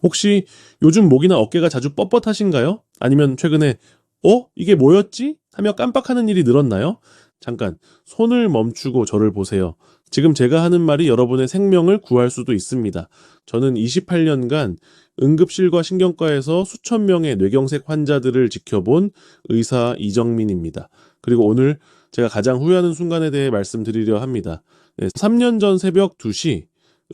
혹시 요즘 목이나 어깨가 자주 뻣뻣하신가요? 아니면 최근에 이게 뭐였지? 하며 깜빡하는 일이 늘었나요? 잠깐 손을 멈추고 저를 보세요. 지금 제가 하는 말이 여러분의 생명을 구할 수도 있습니다. 저는 28년간 응급실과 신경과에서 수천 명의 뇌경색 환자들을 지켜본 의사 이정민입니다. 그리고 오늘 제가 가장 후회하는 순간에 대해 말씀드리려 합니다. 3년 전 새벽 2시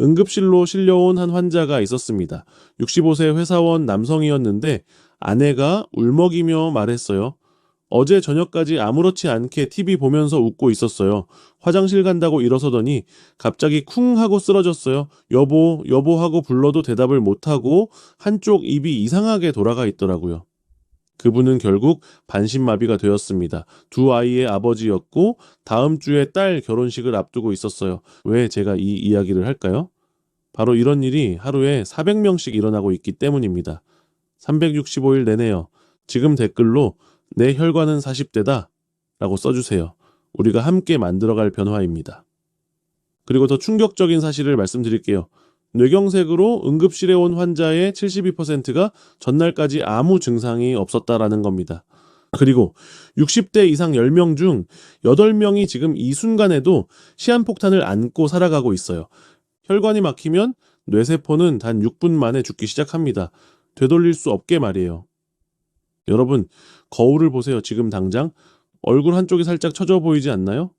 응급실로 실려온 한 환자가 있었습니다. 65세 회사원 남성이었는데 아내가 울먹이며 말했어요. 어제 저녁까지 아무렇지 않게 TV 보면서 웃고 있었어요. 화장실 간다고 일어서더니 갑자기 쿵 하고 쓰러졌어요. 여보, 여보 하고 불러도 대답을 못하고 한쪽 입이 이상하게 돌아가 있더라고요. 그분은 결국 반신마비가 되었습니다. 두 아이의 아버지였고 다음 주에 딸 결혼식을 앞두고 있었어요. 왜 제가 이 이야기를 할까요? 바로 이런 일이 하루에 400명씩 일어나고 있기 때문입니다. 365일 내내요. 지금 댓글로 내 혈관은 40대다 라고 써주세요. 우리가 함께 만들어갈 변화입니다. 그리고 더 충격적인 사실을 말씀드릴게요. 뇌경색으로 응급실에 온 환자의 72%가 전날까지 아무 증상이 없었다라는 겁니다. 그리고 60대 이상 10명 중 8명이 지금 이 순간에도 시한폭탄을 안고 살아가고 있어요. 혈관이 막히면 뇌세포는 단 6분 만에 죽기 시작합니다. 되돌릴 수 없게 말이에요. 여러분, 거울을 보세요. 지금 당장. 얼굴 한쪽이 살짝 처져 보이지 않나요?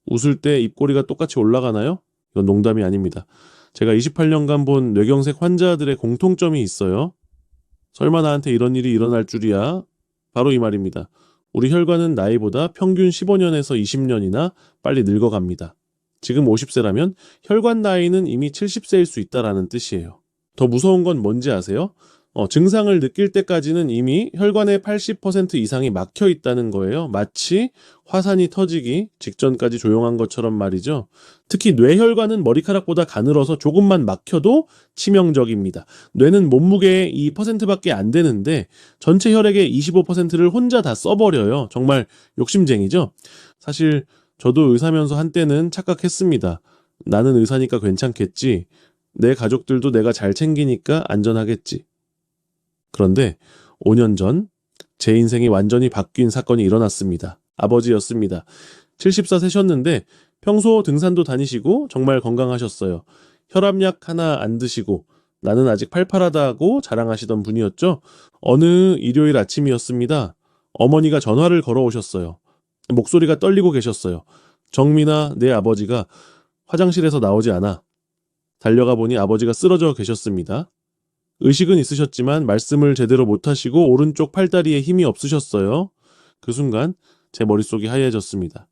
웃을 때 입꼬리가 똑같이 올라가나요? 이건 농담이 아닙니다. 제가 28년간 본 뇌경색 환자들의 공통점이 있어요. 설마 나한테 이런 일이 일어날 줄이야? 바로 이 말입니다. 우리 혈관은 나이보다 평균 15년에서 20년이나 빨리 늙어갑니다. 지금 50세라면 혈관 나이는 이미 70세일 수 있다라는 뜻이에요. 더 무서운 건 뭔지 아세요? 증상을 느낄 때까지는 이미 혈관의 80% 이상이 막혀 있다는 거예요. 마치 화산이 터지기 직전까지 조용한 것처럼 말이죠. 특히 뇌혈관은 머리카락보다 가늘어서 조금만 막혀도 치명적입니다. 뇌는 몸무게의 2%밖에 안 되는데 전체 혈액의 25%를 혼자 다 써버려요. 정말 욕심쟁이죠? 사실 저도 의사면서 한때는 착각했습니다. 나는 의사니까 괜찮겠지. 내 가족들도 내가 잘 챙기니까 안전하겠지. 그런데 5년 전 제 인생이 완전히 바뀐 사건이 일어났습니다. 아버지였습니다. 74세셨는데 평소 등산도 다니시고 정말 건강하셨어요. 혈압약 하나 안 드시고 나는 아직 팔팔하다고 자랑하시던 분이었죠. 어느 일요일 아침이었습니다. 어머니가 전화를 걸어오셨어요. 목소리가 떨리고 계셨어요. 정민아, 내 아버지가 화장실에서 나오지 않아. 달려가 보니 아버지가 쓰러져 계셨습니다. 의식은 있으셨지만 말씀을 제대로 못하시고 오른쪽 팔다리에 힘이 없으셨어요. 그 순간 제 머릿속이 하얘졌습니다.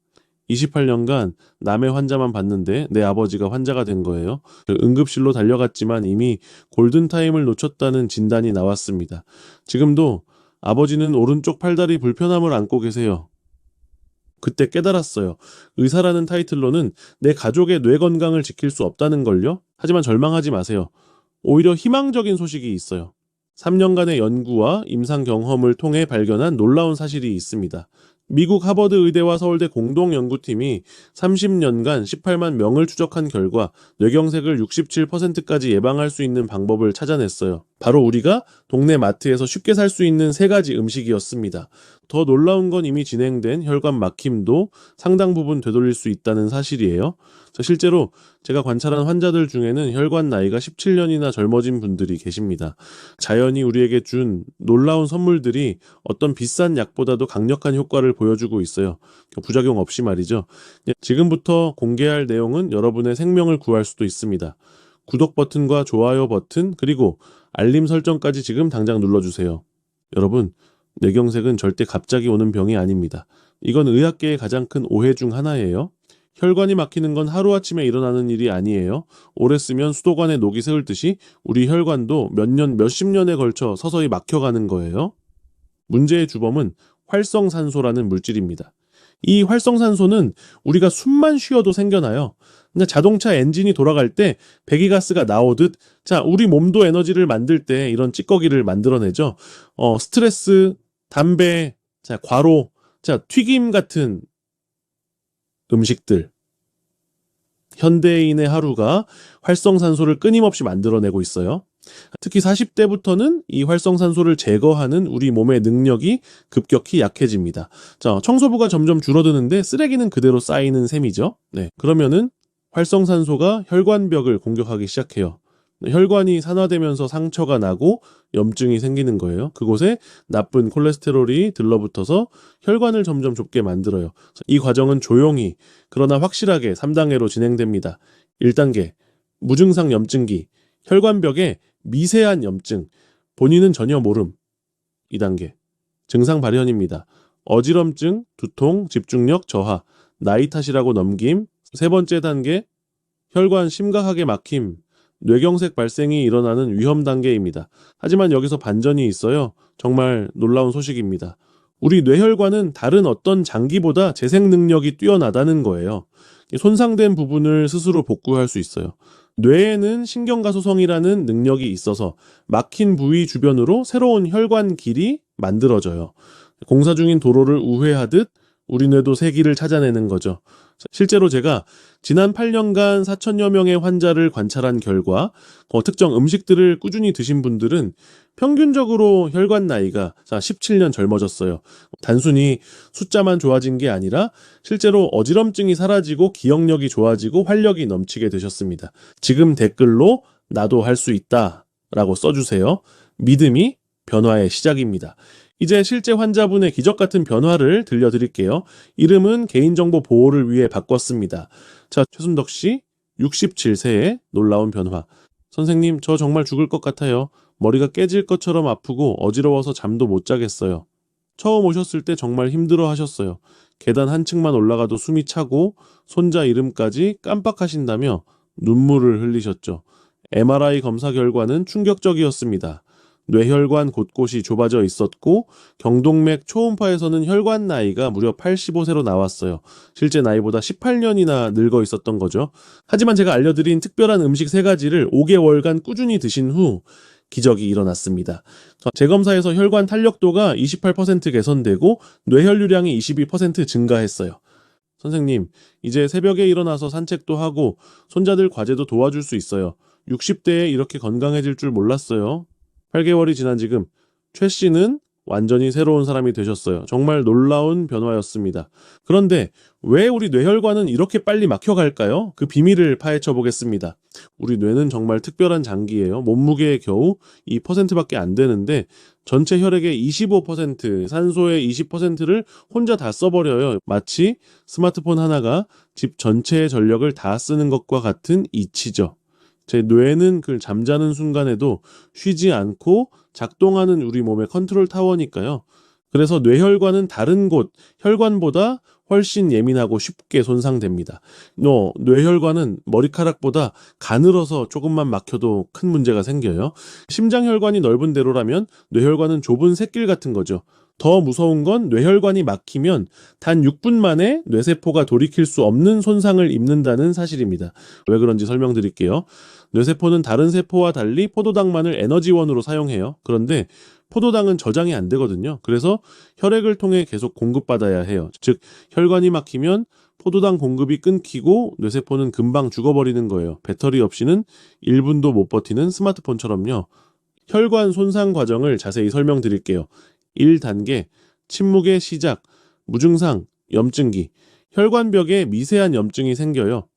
28년간 남의 환자만 봤는데 내 아버지가 환자가 된 거예요. 응급실로 달려갔지만 이미 골든타임을 놓쳤다는 진단이 나왔습니다. 지금도 아버지는 오른쪽 팔다리 불편함을 안고 계세요. 그때 깨달았어요. 의사라는 타이틀로는 내 가족의 뇌 건강을 지킬 수 없다는 걸요. 하지만 절망하지 마세요. 오히려 희망적인 소식이 있어요. 3년간의 연구와 임상 경험을 통해 발견한 놀라운 사실이 있습니다. 미국 하버드 의대와 서울대 공동연구팀이 30년간 18만 명을 추적한 결과 뇌경색을 67%까지 예방할 수 있는 방법을 찾아냈어요. 바로 우리가 동네 마트에서 쉽게 살 수 있는 3가지 음식이었습니다. 더 놀라운 건 이미 진행된 혈관 막힘도 상당 부분 되돌릴 수 있다는 사실이에요. 실제로 제가 관찰한 환자들 중에는 혈관 나이가 17년이나 젊어진 분들이 계십니다. 자연이 우리에게 준 놀라운 선물들이 어떤 비싼 약보다도 강력한 효과를 보여주고 있어요. 부작용 없이 말이죠. 지금부터 공개할 내용은 여러분의 생명을 구할 수도 있습니다. 구독 버튼과 좋아요 버튼 그리고 알림 설정까지 지금 당장 눌러주세요. 여러분, 뇌경색은 절대 갑자기 오는 병이 아닙니다. 이건 의학계의 가장 큰 오해 중 하나예요. 혈관이 막히는 건 하루아침에 일어나는 일이 아니에요. 오래 쓰면 수도관에 녹이 세울듯이 우리 혈관도 몇 년, 몇십 년에 걸쳐 서서히 막혀가는 거예요. 문제의 주범은 활성산소라는 물질입니다. 이 활성산소는 우리가 숨만 쉬어도 생겨나요. 그냥 자동차 엔진이 돌아갈 때 배기가스가 나오듯 우리 몸도 에너지를 만들 때 이런 찌꺼기를 만들어내죠. 스트레스, 담배, 과로, 튀김 같은 음식들. 현대인의 하루가 활성산소를 끊임없이 만들어내고 있어요. 특히 40대부터는 이 활성산소를 제거하는 우리 몸의 능력이 급격히 약해집니다. 자, 청소부가 점점 줄어드는데 쓰레기는 그대로 쌓이는 셈이죠. 네, 그러면은 활성산소가 혈관벽을 공격하기 시작해요. 혈관이 산화되면서 상처가 나고 염증이 생기는 거예요. 그곳에 나쁜 콜레스테롤이 들러붙어서 혈관을 점점 좁게 만들어요. 이 과정은 조용히 그러나 확실하게 3단계로 진행됩니다. 1단계, 무증상 염증기, 혈관벽에 미세한 염증, 본인은 전혀 모름. 2단계, 증상 발현입니다. 어지럼증, 두통, 집중력 저하, 나이 탓이라고 넘김. 3번째 단계, 혈관 심각하게 막힘, 뇌경색 발생이 일어나는 위험 단계입니다. 하지만 여기서 반전이 있어요. 정말 놀라운 소식입니다. 우리 뇌혈관은 다른 어떤 장기보다 재생 능력이 뛰어나다는 거예요. 손상된 부분을 스스로 복구할 수 있어요. 뇌에는 신경가소성이라는 능력이 있어서 막힌 부위 주변으로 새로운 혈관 길이 만들어져요. 공사 중인 도로를 우회하듯 우리 뇌도 새 길을 찾아내는 거죠. 실제로 제가 지난 8년간 4천여 명의 환자를 관찰한 결과 특정 음식들을 꾸준히 드신 분들은 평균적으로 혈관 나이가 17년 젊어졌어요. 단순히 숫자만 좋아진 게 아니라 실제로 어지럼증이 사라지고 기억력이 좋아지고 활력이 넘치게 되셨습니다. 지금 댓글로 나도 할 수 있다 라고 써주세요. 믿음이 변화의 시작입니다. 이제 실제 환자분의 기적 같은 변화를 들려드릴게요. 이름은 개인정보 보호를 위해 바꿨습니다. 자, 최순덕 씨, 67세의 놀라운 변화. 선생님, 저 정말 죽을 것 같아요. 머리가 깨질 것처럼 아프고 어지러워서 잠도 못 자겠어요. 처음 오셨을 때 정말 힘들어 하셨어요. 계단 한 층만 올라가도 숨이 차고 손자 이름까지 깜빡하신다며 눈물을 흘리셨죠. MRI 검사 결과는 충격적이었습니다. 뇌혈관 곳곳이 좁아져 있었고 경동맥 초음파에서는 혈관 나이가 무려 85세로 나왔어요. 실제 나이보다 18년이나 늙어 있었던 거죠. 하지만 제가 알려드린 특별한 음식 3가지를 5개월간 꾸준히 드신 후 기적이 일어났습니다. 재검사에서 혈관 탄력도가 28% 개선되고 뇌혈류량이 22% 증가했어요. 선생님, 이제 새벽에 일어나서 산책도 하고 손자들 과제도 도와줄 수 있어요. 60대에 이렇게 건강해질 줄 몰랐어요. 8개월이 지난 지금 최 씨는 완전히 새로운 사람이 되셨어요. 정말 놀라운 변화였습니다. 그런데 왜 우리 뇌혈관은 이렇게 빨리 막혀갈까요? 그 비밀을 파헤쳐 보겠습니다. 우리 뇌는 정말 특별한 장기예요. 몸무게의 겨우 2%밖에 안 되는데 전체 혈액의 25%, 산소의 20%를 혼자 다 써버려요. 마치 스마트폰 하나가 집 전체의 전력을 다 쓰는 것과 같은 이치죠. 제 뇌는 그 잠자는 순간에도 쉬지 않고 작동하는 우리 몸의 컨트롤 타워니까요. 그래서 뇌혈관은 다른 곳, 혈관보다 훨씬 예민하고 쉽게 손상됩니다. 뇌혈관은 머리카락보다 가늘어서 조금만 막혀도 큰 문제가 생겨요. 심장혈관이 넓은 대로라면 뇌혈관은 좁은 샛길 같은 거죠. 더 무서운 건 뇌혈관이 막히면 단 6분 만에 뇌세포가 돌이킬 수 없는 손상을 입는다는 사실입니다. 왜 그런지 설명드릴게요. 뇌세포는 다른 세포와 달리 포도당만을 에너지원으로 사용해요. 그런데 포도당은 저장이 안 되거든요. 그래서 혈액을 통해 계속 공급받아야 해요. 즉 혈관이 막히면 포도당 공급이 끊기고 뇌세포는 금방 죽어버리는 거예요. 배터리 없이는 1분도 못 버티는 스마트폰처럼요. 혈관 손상 과정을 자세히 설명드릴게요. 1단계, 침묵의 시작, 무증상, 염증기, 혈관벽에 미세한 염증이 생겨요.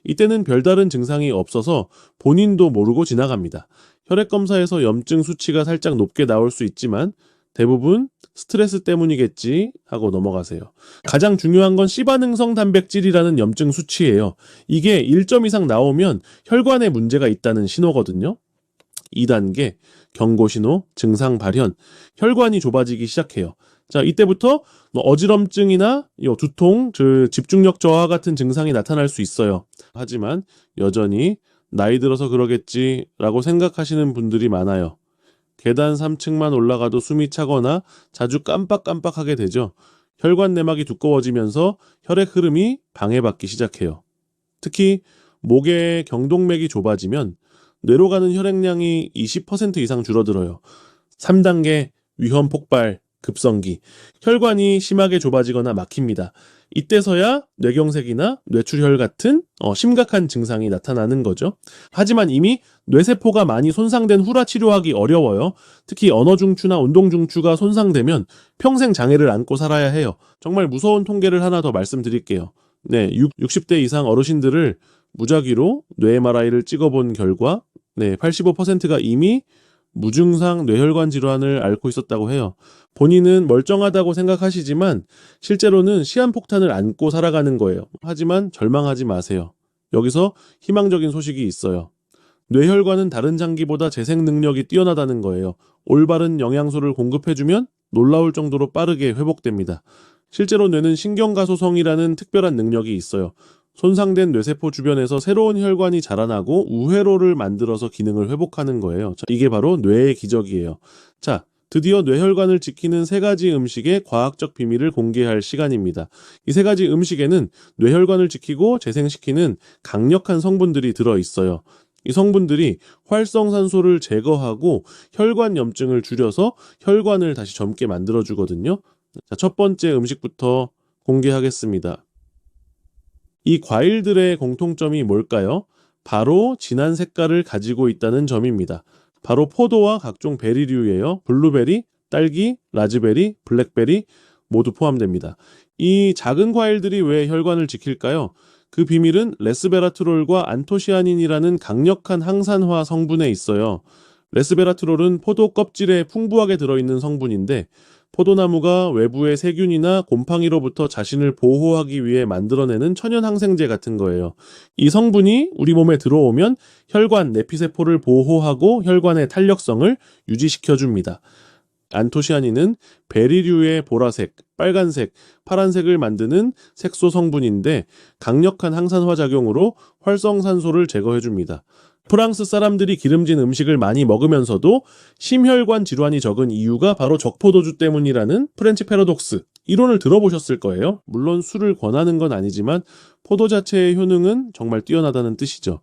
이때는 별다른 증상이 없어서 본인도 모르고 지나갑니다. 혈액검사에서 염증 수치가 살짝 높게 나올 수 있지만 대부분 스트레스 때문이겠지 하고 넘어가세요. 가장 중요한 건 C반응성 단백질이라는 염증 수치예요. 이게 1점 이상 나오면 혈관에 문제가 있다는 신호거든요. 2단계, 경고신호, 증상 발현, 혈관이 좁아지기 시작해요. 자, 이때부터 어지럼증이나 두통, 집중력 저하 같은 증상이 나타날 수 있어요. 하지만 여전히 나이 들어서 그러겠지 라고 생각하시는 분들이 많아요. 계단 3층만 올라가도 숨이 차거나 자주 깜빡깜빡하게 되죠. 혈관 내막이 두꺼워지면서 혈액 흐름이 방해받기 시작해요. 특히 목의 경동맥이 좁아지면 뇌로 가는 혈액량이 20% 이상 줄어들어요. 3단계 위험 폭발, 급성기. 혈관이 심하게 좁아지거나 막힙니다. 이때서야 뇌경색이나 뇌출혈 같은 심각한 증상이 나타나는 거죠. 하지만 이미 뇌세포가 많이 손상된 후라 치료하기 어려워요. 특히 언어중추나 운동중추가 손상되면 평생 장애를 안고 살아야 해요. 정말 무서운 통계를 하나 더 말씀드릴게요. 네, 60대 이상 어르신들을 무작위로 뇌 MRI를 찍어본 결과 85%가 이미 무증상 뇌혈관 질환을 앓고 있었다고 해요. 본인은 멀쩡하다고 생각하시지만 실제로는 시한폭탄을 안고 살아가는 거예요. 하지만 절망하지 마세요. 여기서 희망적인 소식이 있어요. 뇌혈관은 다른 장기보다 재생 능력이 뛰어나다는 거예요. 올바른 영양소를 공급해주면 놀라울 정도로 빠르게 회복됩니다. 실제로 뇌는 신경가소성이라는 특별한 능력이 있어요. 손상된 뇌세포 주변에서 새로운 혈관이 자라나고 우회로를 만들어서 기능을 회복하는 거예요. 이게 바로 뇌의 기적이에요. 자, 드디어 뇌혈관을 지키는 3가지 음식의 과학적 비밀을 공개할 시간입니다. 이 3가지 음식에는 뇌혈관을 지키고 재생시키는 강력한 성분들이 들어있어요. 이 성분들이 활성산소를 제거하고 혈관 염증을 줄여서 혈관을 다시 젊게 만들어주거든요. 자, 첫 번째 음식부터 공개하겠습니다. 이 과일들의 공통점이 뭘까요? 바로 진한 색깔을 가지고 있다는 점입니다. 바로 포도와 각종 베리류예요. 블루베리, 딸기, 라즈베리, 블랙베리 모두 포함됩니다. 이 작은 과일들이 왜 혈관을 지킬까요? 그 비밀은 레스베라트롤과 안토시아닌이라는 강력한 항산화 성분에 있어요. 레스베라트롤은 포도 껍질에 풍부하게 들어있는 성분인데 포도나무가 외부의 세균이나 곰팡이로부터 자신을 보호하기 위해 만들어내는 천연 항생제 같은 거예요. 이 성분이 우리 몸에 들어오면 혈관 내피세포를 보호하고 혈관의 탄력성을 유지시켜줍니다. 안토시아닌은 베리류의 보라색, 빨간색, 파란색을 만드는 색소 성분인데 강력한 항산화 작용으로 활성산소를 제거해줍니다. 프랑스 사람들이 기름진 음식을 많이 먹으면서도 심혈관 질환이 적은 이유가 바로 적포도주 때문이라는 프렌치 패러독스 이론을 들어보셨을 거예요. 물론 술을 권하는 건 아니지만 포도 자체의 효능은 정말 뛰어나다는 뜻이죠.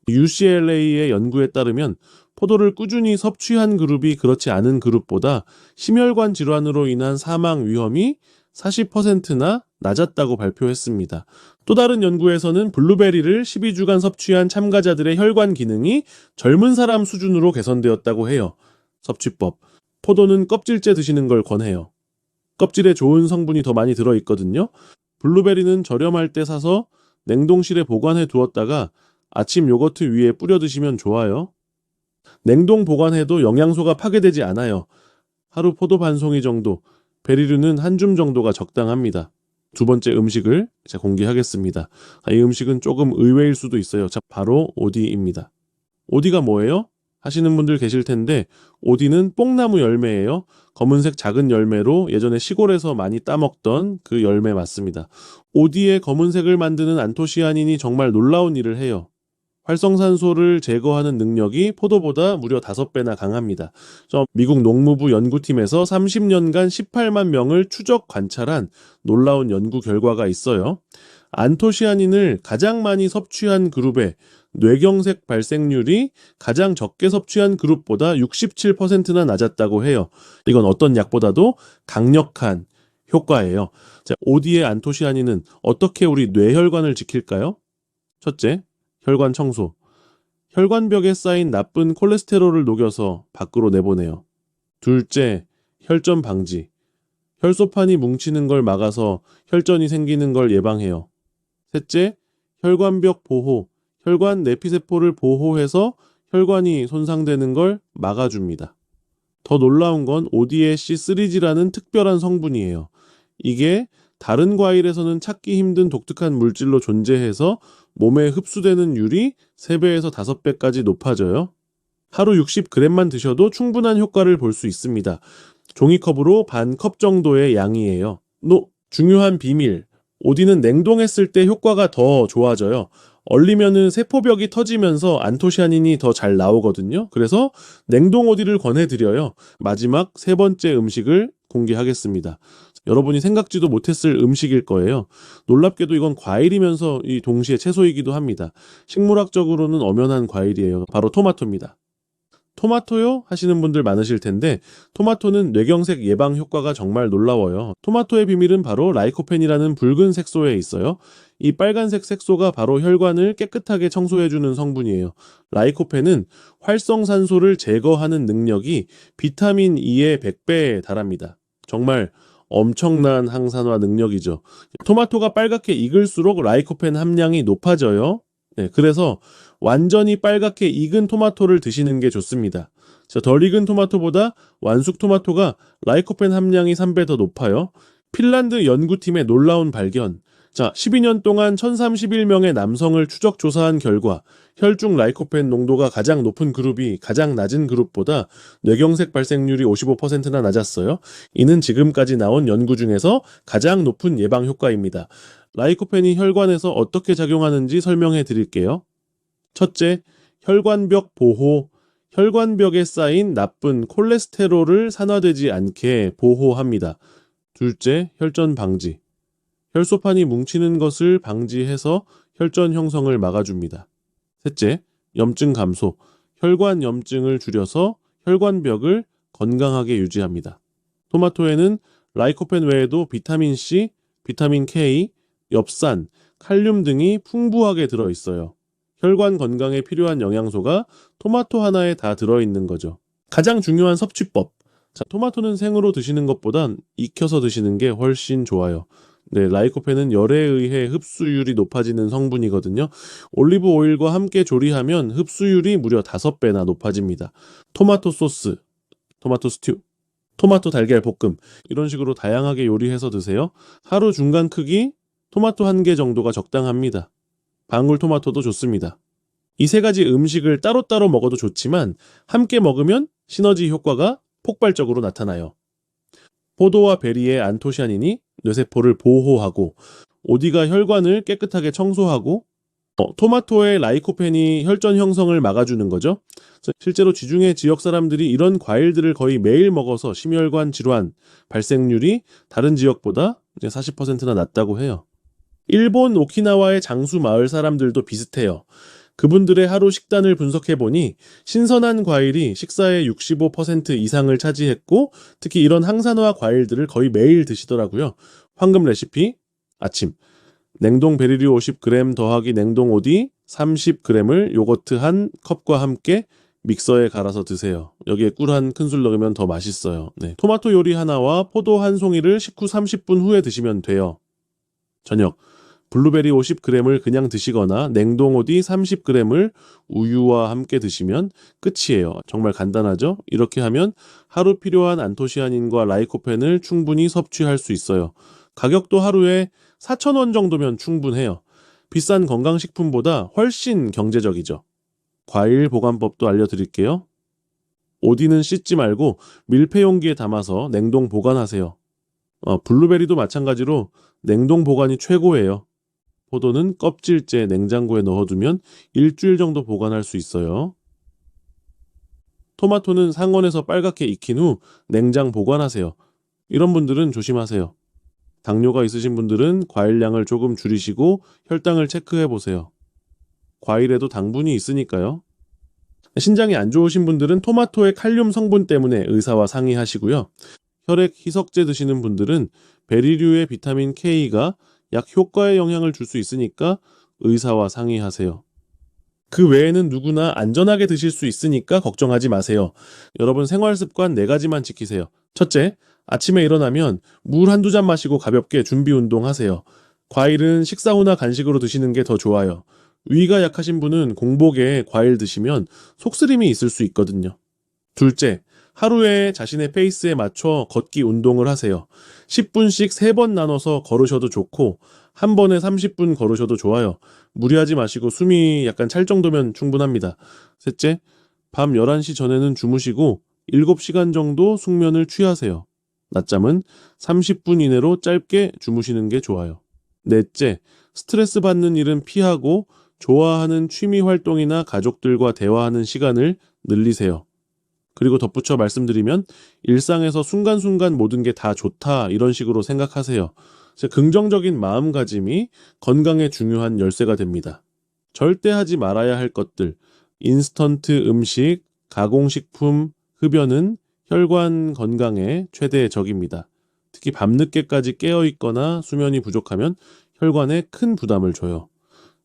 UCLA의 연구에 따르면 포도를 꾸준히 섭취한 그룹이 그렇지 않은 그룹보다 심혈관 질환으로 인한 사망 위험이 40%나 낮았다고 발표했습니다. 또 다른 연구에서는 블루베리를 12주간 섭취한 참가자들의 혈관 기능이 젊은 사람 수준으로 개선되었다고 해요. 섭취법. 포도는 껍질째 드시는 걸 권해요. 껍질에 좋은 성분이 더 많이 들어있거든요. 블루베리는 저렴할 때 사서 냉동실에 보관해 두었다가 아침 요거트 위에 뿌려 드시면 좋아요. 냉동 보관해도 영양소가 파괴되지 않아요. 하루 포도 반송이 정도, 베리류는 한 줌 정도가 적당합니다. 두 번째 음식을 제가 공개하겠습니다. 이 음식은 조금 의외일 수도 있어요. 자, 바로 오디입니다. 오디가 뭐예요? 하시는 분들 계실 텐데 오디는 뽕나무 열매예요. 검은색 작은 열매로 예전에 시골에서 많이 따먹던 그 열매 맞습니다. 오디의 검은색을 만드는 안토시아닌이 정말 놀라운 일을 해요. 활성산소를 제거하는 능력이 포도보다 무려 5배나 강합니다. 미국 농무부 연구팀에서 30년간 18만 명을 추적 관찰한 놀라운 연구 결과가 있어요. 안토시아닌을 가장 많이 섭취한 그룹의 뇌경색 발생률이 가장 적게 섭취한 그룹보다 67%나 낮았다고 해요. 이건 어떤 약보다도 강력한 효과예요. 자, 오디의 안토시아닌은 어떻게 우리 뇌혈관을 지킬까요? 첫째, 혈관 청소. 혈관벽에 쌓인 나쁜 콜레스테롤을 녹여서 밖으로 내보내요. 둘째, 혈전 방지. 혈소판이 뭉치는 걸 막아서 혈전이 생기는 걸 예방해요. 셋째, 혈관벽 보호. 혈관 내피세포를 보호해서 혈관이 손상되는 걸 막아줍니다. 더 놀라운 건 ODAC3G라는 특별한 성분이에요. 이게 다른 과일에서는 찾기 힘든 독특한 물질로 존재해서 몸에 흡수되는 율이 3배에서 5배까지 높아져요. 하루 60g만 드셔도 충분한 효과를 볼 수 있습니다. 종이컵으로 반 컵 정도의 양이에요. 중요한 비밀. 오디는 냉동했을 때 효과가 더 좋아져요. 얼리면은 세포벽이 터지면서 안토시아닌이 더 잘 나오거든요. 그래서 냉동 오디를 권해드려요. 마지막 3번째 음식을 공개하겠습니다. 여러분이 생각지도 못했을 음식일 거예요. 놀랍게도 이건 과일이면서 동시에 채소이기도 합니다. 식물학적으로는 엄연한 과일이에요. 바로 토마토입니다. 토마토요? 하시는 분들 많으실 텐데 토마토는 뇌경색 예방 효과가 정말 놀라워요. 토마토의 비밀은 바로 라이코펜이라는 붉은 색소에 있어요. 이 빨간색 색소가 바로 혈관을 깨끗하게 청소해주는 성분이에요. 라이코펜은 활성산소를 제거하는 능력이 비타민 E의 100배에 달합니다. 정말 엄청난 항산화 능력이죠. 토마토가 빨갛게 익을수록 라이코펜 함량이 높아져요. 네, 그래서 완전히 빨갛게 익은 토마토를 드시는 게 좋습니다. 덜 익은 토마토보다 완숙 토마토가 라이코펜 함량이 3배 더 높아요. 핀란드 연구팀의 놀라운 발견. 12년 동안 1031명의 남성을 추적 조사한 결과 혈중 라이코펜 농도가 가장 높은 그룹이 가장 낮은 그룹보다 뇌경색 발생률이 55%나 낮았어요. 이는 지금까지 나온 연구 중에서 가장 높은 예방 효과입니다. 라이코펜이 혈관에서 어떻게 작용하는지 설명해 드릴게요. 첫째, 혈관벽 보호. 혈관벽에 쌓인 나쁜 콜레스테롤을 산화되지 않게 보호합니다. 둘째, 혈전 방지. 혈소판이 뭉치는 것을 방지해서 혈전 형성을 막아줍니다. 셋째, 염증 감소. 혈관 염증을 줄여서 혈관벽을 건강하게 유지합니다. 토마토에는 라이코펜 외에도 비타민 C, 비타민 K, 엽산, 칼륨 등이 풍부하게 들어있어요. 혈관 건강에 필요한 영양소가 토마토 하나에 다 들어있는 거죠. 가장 중요한 섭취법. 토마토는 생으로 드시는 것보단 익혀서 드시는 게 훨씬 좋아요. 네, 라이코펜은 열에 의해 흡수율이 높아지는 성분이거든요. 올리브 오일과 함께 조리하면 흡수율이 무려 5배나 높아집니다. 토마토 소스, 토마토 스튜, 토마토 달걀 볶음 이런 식으로 다양하게 요리해서 드세요. 하루 중간 크기 토마토 1개 정도가 적당합니다. 방울토마토도 좋습니다. 이 3가지 음식을 따로따로 먹어도 좋지만 함께 먹으면 시너지 효과가 폭발적으로 나타나요. 포도와 베리의 안토시아닌이 뇌세포를 보호하고 오디가 혈관을 깨끗하게 청소하고 토마토의 라이코펜이 혈전 형성을 막아주는 거죠. 실제로 지중해 지역 사람들이 이런 과일들을 거의 매일 먹어서 심혈관 질환 발생률이 다른 지역보다 이제 40%나 낮다고 해요. 일본 오키나와의 장수 마을 사람들도 비슷해요. 그분들의 하루 식단을 분석해보니 신선한 과일이 식사의 65% 이상을 차지했고 특히 이런 항산화 과일들을 거의 매일 드시더라고요. 황금 레시피, 아침 냉동 베리류 50g 더하기 냉동 오디 30g을 요거트 1컵과 함께 믹서에 갈아서 드세요. 여기에 꿀 한 큰술 넣으면 더 맛있어요. 네. 토마토 요리 하나와 포도 한 송이를 식후 30분 후에 드시면 돼요. 저녁 블루베리 50g을 그냥 드시거나 냉동 오디 30g을 우유와 함께 드시면 끝이에요. 정말 간단하죠? 이렇게 하면 하루 필요한 안토시아닌과 라이코펜을 충분히 섭취할 수 있어요. 가격도 하루에 4,000원 정도면 충분해요. 비싼 건강식품보다 훨씬 경제적이죠. 과일 보관법도 알려드릴게요. 오디는 씻지 말고 밀폐 용기에 담아서 냉동 보관하세요. 블루베리도 마찬가지로 냉동 보관이 최고예요. 포도는 껍질째 냉장고에 넣어두면 일주일 정도 보관할 수 있어요. 토마토는 상온에서 빨갛게 익힌 후 냉장 보관하세요. 이런 분들은 조심하세요. 당뇨가 있으신 분들은 과일량을 조금 줄이시고 혈당을 체크해 보세요. 과일에도 당분이 있으니까요. 신장이 안 좋으신 분들은 토마토의 칼륨 성분 때문에 의사와 상의하시고요. 혈액 희석제 드시는 분들은 베리류의 비타민 K가 약 효과에 영향을 줄 수 있으니까 의사와 상의하세요. 그 외에는 누구나 안전하게 드실 수 있으니까 걱정하지 마세요. 여러분 생활 습관 4가지만 지키세요. 첫째, 아침에 일어나면 물 한두 잔 마시고 가볍게 준비 운동하세요. 과일은 식사 후나 간식으로 드시는 게 더 좋아요. 위가 약하신 분은 공복에 과일 드시면 속쓰림이 있을 수 있거든요. 둘째, 하루에 자신의 페이스에 맞춰 걷기 운동을 하세요. 10분씩 3번 나눠서 걸으셔도 좋고 한 번에 30분 걸으셔도 좋아요. 무리하지 마시고 숨이 약간 찰 정도면 충분합니다. 셋째, 밤 11시 전에는 주무시고 7시간 정도 숙면을 취하세요. 낮잠은 30분 이내로 짧게 주무시는 게 좋아요. 넷째, 스트레스 받는 일은 피하고 좋아하는 취미 활동이나 가족들과 대화하는 시간을 늘리세요. 그리고 덧붙여 말씀드리면 일상에서 순간순간 모든 게 다 좋다 이런 식으로 생각하세요. 긍정적인 마음가짐이 건강에 중요한 열쇠가 됩니다. 절대 하지 말아야 할 것들, 인스턴트 음식, 가공식품, 흡연은 혈관 건강에 최대 적입니다. 특히 밤늦게까지 깨어있거나 수면이 부족하면 혈관에 큰 부담을 줘요.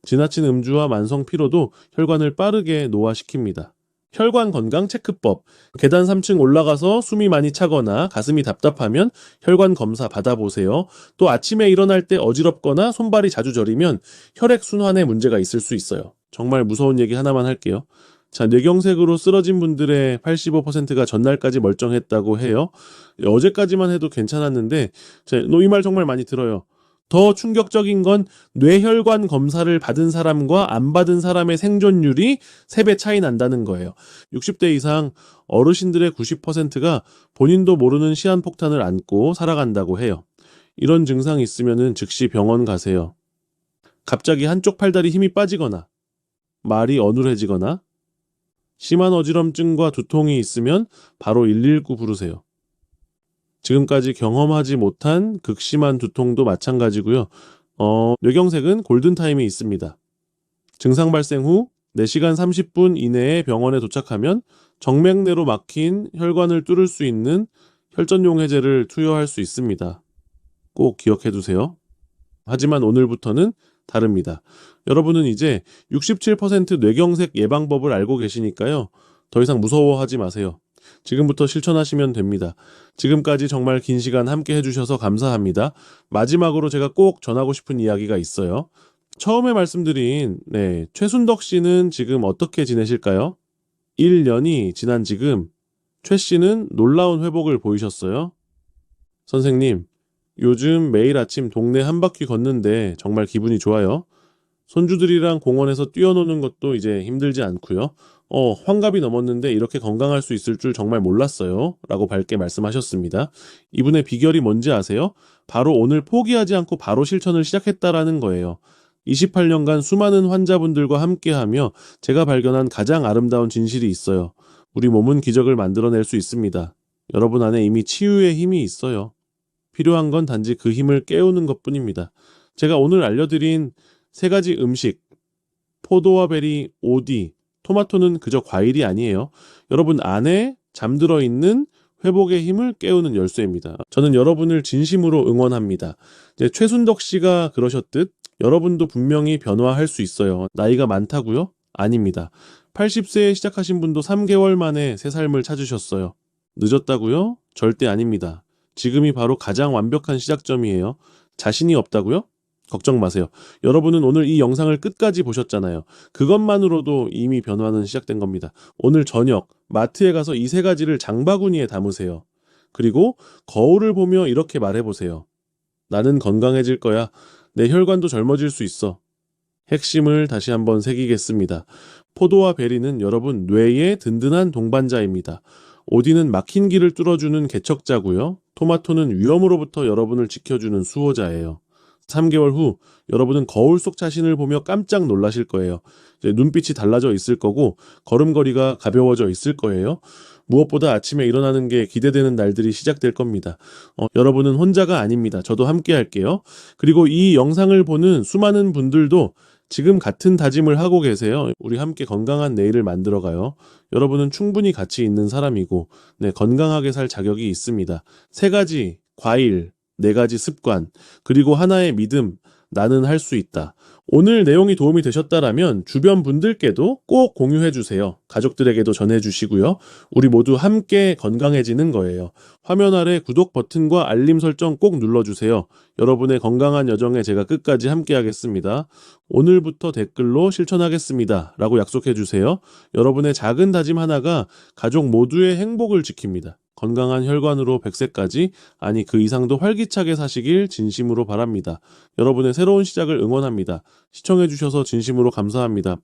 지나친 음주와 만성 피로도 혈관을 빠르게 노화시킵니다. 혈관 건강 체크법. 계단 3층 올라가서 숨이 많이 차거나 가슴이 답답하면 혈관 검사 받아보세요. 또 아침에 일어날 때 어지럽거나 손발이 자주 저리면 혈액순환에 문제가 있을 수 있어요. 정말 무서운 얘기 하나만 할게요. 자, 뇌경색으로 쓰러진 분들의 85%가 전날까지 멀쩡했다고 해요. 어제까지만 해도 괜찮았는데, 이 말 정말 많이 들어요. 더 충격적인 건 뇌혈관 검사를 받은 사람과 안 받은 사람의 생존율이 3배 차이 난다는 거예요. 60대 이상 어르신들의 90%가 본인도 모르는 시한폭탄을 안고 살아간다고 해요. 이런 증상이 있으면 즉시 병원 가세요. 갑자기 한쪽 팔다리 힘이 빠지거나 말이 어눌해지거나 심한 어지럼증과 두통이 있으면 바로 119 부르세요. 지금까지 경험하지 못한 극심한 두통도 마찬가지고요. 뇌경색은 골든타임이 있습니다. 증상 발생 후 4시간 30분 이내에 병원에 도착하면 정맥내로 막힌 혈관을 뚫을 수 있는 혈전용 해제를 투여할 수 있습니다. 꼭 기억해 두세요. 하지만 오늘부터는 다릅니다. 여러분은 이제 67% 뇌경색 예방법을 알고 계시니까요. 더 이상 무서워하지 마세요. 지금부터 실천하시면 됩니다. 지금까지 정말 긴 시간 함께 해주셔서 감사합니다. 마지막으로 제가 꼭 전하고 싶은 이야기가 있어요. 처음에 말씀드린 최순덕 씨는 지금 어떻게 지내실까요? 1년이 지난 지금 최 씨는 놀라운 회복을 보이셨어요. 선생님, 요즘 매일 아침 동네 한 바퀴 걷는데 정말 기분이 좋아요. 손주들이랑 공원에서 뛰어노는 것도 이제 힘들지 않고요. 환갑이 넘었는데 이렇게 건강할 수 있을 줄 정말 몰랐어요. 라고 밝게 말씀하셨습니다. 이분의 비결이 뭔지 아세요? 바로 오늘 포기하지 않고 바로 실천을 시작했다라는 거예요. 28년간 수많은 환자분들과 함께하며 제가 발견한 가장 아름다운 진실이 있어요. 우리 몸은 기적을 만들어낼 수 있습니다. 여러분 안에 이미 치유의 힘이 있어요. 필요한 건 단지 그 힘을 깨우는 것뿐입니다. 제가 오늘 알려드린 3가지 음식, 포도와 베리, 오디, 토마토는 그저 과일이 아니에요. 여러분 안에 잠들어 있는 회복의 힘을 깨우는 열쇠입니다. 저는 여러분을 진심으로 응원합니다. 최순덕 씨가 그러셨듯 여러분도 분명히 변화할 수 있어요. 나이가 많다고요? 아닙니다. 80세에 시작하신 분도 3개월 만에 새 삶을 찾으셨어요. 늦었다고요? 절대 아닙니다. 지금이 바로 가장 완벽한 시작점이에요. 자신이 없다고요? 걱정 마세요. 여러분은 오늘 이 영상을 끝까지 보셨잖아요. 그것만으로도 이미 변화는 시작된 겁니다. 오늘 저녁 마트에 가서 이 3가지를 장바구니에 담으세요. 그리고 거울을 보며 이렇게 말해보세요. 나는 건강해질 거야. 내 혈관도 젊어질 수 있어. 핵심을 다시 한번 새기겠습니다. 포도와 베리는 여러분 뇌의 든든한 동반자입니다. 오디는 막힌 길을 뚫어주는 개척자고요. 토마토는 위험으로부터 여러분을 지켜주는 수호자예요. 3개월 후 여러분은 거울 속 자신을 보며 깜짝 놀라실 거예요. 이제 눈빛이 달라져 있을 거고 걸음걸이가 가벼워져 있을 거예요. 무엇보다 아침에 일어나는 게 기대되는 날들이 시작될 겁니다. 여러분은 혼자가 아닙니다. 저도 함께 할게요. 그리고 이 영상을 보는 수많은 분들도 지금 같은 다짐을 하고 계세요. 우리 함께 건강한 내일을 만들어가요. 여러분은 충분히 가치 있는 사람이고 건강하게 살 자격이 있습니다. 3가지 과일, 4가지 습관, 그리고 하나의 믿음, 나는 할 수 있다. 오늘 내용이 도움이 되셨다라면 주변 분들께도 꼭 공유해주세요. 가족들에게도 전해주시고요. 우리 모두 함께 건강해지는 거예요. 화면 아래 구독 버튼과 알림 설정 꼭 눌러주세요. 여러분의 건강한 여정에 제가 끝까지 함께 하겠습니다. 오늘부터 댓글로 실천하겠습니다. 라고 약속해주세요. 여러분의 작은 다짐 하나가 가족 모두의 행복을 지킵니다. 건강한 혈관으로 100세까지, 아니 그 이상도 활기차게 사시길 진심으로 바랍니다. 여러분의 새로운 시작을 응원합니다. 시청해주셔서 진심으로 감사합니다.